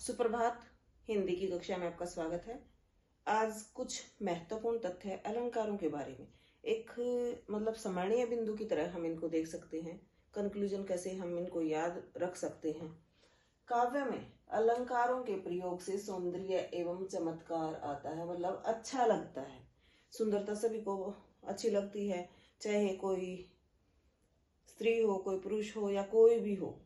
सुप्रभात। हिंदी की कक्षा में आपका स्वागत है। आज कुछ महत्वपूर्ण तथ्य अलंकारों के बारे में, एक समरणीय बिंदु की तरह हम इनको देख सकते हैं। कंक्लूजन कैसे हम इनको याद रख सकते हैं। काव्य में अलंकारों के प्रयोग से सौंदर्य एवं चमत्कार आता है, मतलब अच्छा लगता है। सुंदरता सभी को अच्छी लगती है, चाहे कोई स्त्री हो, कोई पुरुष हो या कोई भी हो।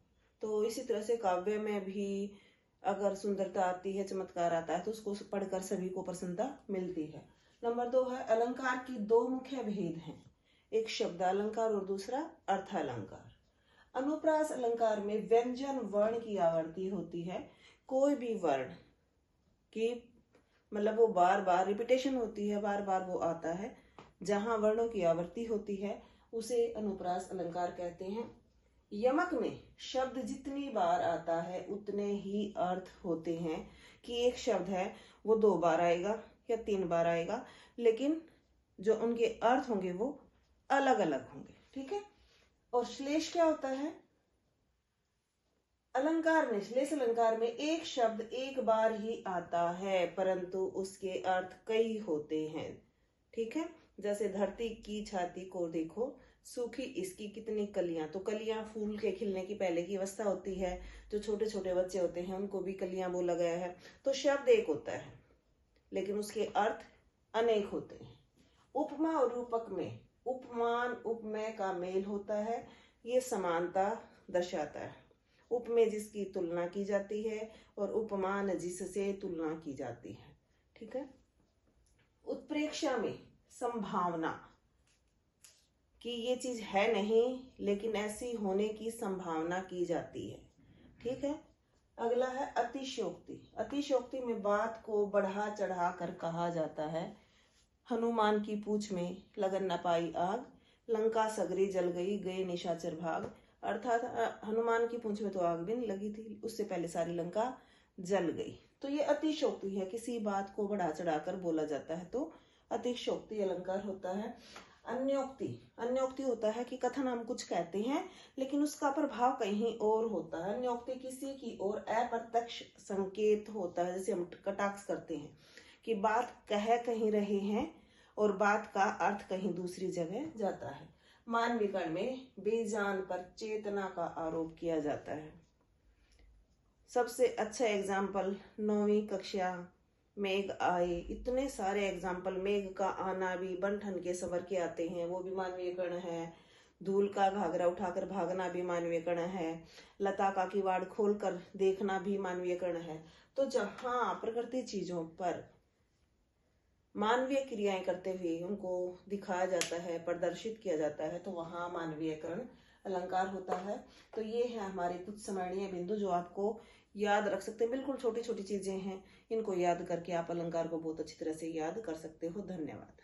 तो इसी तरह से काव्य में भी अगर सुंदरता आती है, चमत्कार आता है, तो उसको पढ़कर सभी को प्रसन्नता मिलती है। नंबर 2 है, अलंकार की दो मुख्य भेद हैं, एक शब्दालंकार और दूसरा अर्थालंकार। अनुप्रास अलंकार में व्यंजन वर्ण की आवर्ती होती है। कोई भी वर्ण की वो बार बार रिपीटेशन होती है, बार बार वो आता है। जहां वर्णों की आवर्ती होती है उसे अनुप्रास अलंकार कहते हैं। यमक में शब्द जितनी बार आता है उतने ही अर्थ होते हैं, कि एक शब्द है वो 2 बार आएगा या 3 बार आएगा, लेकिन जो उनके अर्थ होंगे वो अलग अलग होंगे। ठीक है। और श्लेष क्या होता है? अलंकार में, श्लेष अलंकार में एक शब्द एक बार ही आता है, परंतु उसके अर्थ कई होते हैं। ठीक है। जैसे धरती की छाती को देखो, सूखी इसकी कितनी कलियां। तो कलियां फूल के खिलने की पहले की अवस्था होती है। जो छोटे छोटे बच्चे होते हैं उनको भी कलियां बोला गया है। तो शब्द एक होता है लेकिन उसके अर्थ अनेक होते हैं। उपमा और रूपक में उपमान उपमेय का मेल होता है, ये समानता दर्शाता है। उपमेय जिसकी तुलना की जाती है और उपमान जिससे तुलना की जाती है। ठीक है। उत्प्रेक्षा में संभावना कि ये चीज है नहीं लेकिन ऐसी होने की संभावना की जाती है। ठीक है। अगला है अतिशयोक्ति। अतिशयोक्ति में बात को बढ़ा चढ़ा कर कहा जाता है। हनुमान की पूंछ में लगन न पाई आग, लंका सगरी जल गई गए निशाचर भाग। अर्थात हनुमान की पूंछ में तो आग भी नहीं लगी थी, उससे पहले सारी लंका जल गई। तो ये अतिशयोक्ति है, किसी बात को बढ़ा चढ़ाकर बोला जाता है, तो अतिशयोक्ति अलंकार होता है। अन्योक्ति, अन्योक्ति होता है कि कथन हम कुछ कहते हैं लेकिन उसका प्रभाव कहीं और होता है। अन्योक्ति किसी की ओर अप्रत्यक्ष संकेत होता है, जैसे हम कटाक्ष करते हैं कि बात कह कहीं रहे हैं और बात का अर्थ कहीं दूसरी जगह जाता है। मानवीकरण में बेजान पर चेतना का आरोप किया जाता है। सबसे अच्छा एग्जाम्पल 9वीं कक्षा मेघ आए, इतने सारे एग्जाम्पल। मेघ का आना भी बन-ठन के सवर के आते हैं, वो भी मानवीयकरण है। धूल का घाघरा उठाकर भागना भी मानवीयकरण है। लता का किवाड़ खोलकर देखना भी मानवीयकरण है। तो जहां प्रकृति चीजों पर मानवीय क्रियाएं करते हुए उनको दिखाया जाता है, प्रदर्शित किया जाता है, तो वहां मानवीयकरण अलंकार होता है। तो ये है हमारे कुछ स्मरणीय बिंदु जो आपको याद रख सकते हैं। बिल्कुल छोटी छोटी चीजें हैं, इनको याद करके आप अलंकार को बहुत अच्छी तरह से याद कर सकते हो। धन्यवाद।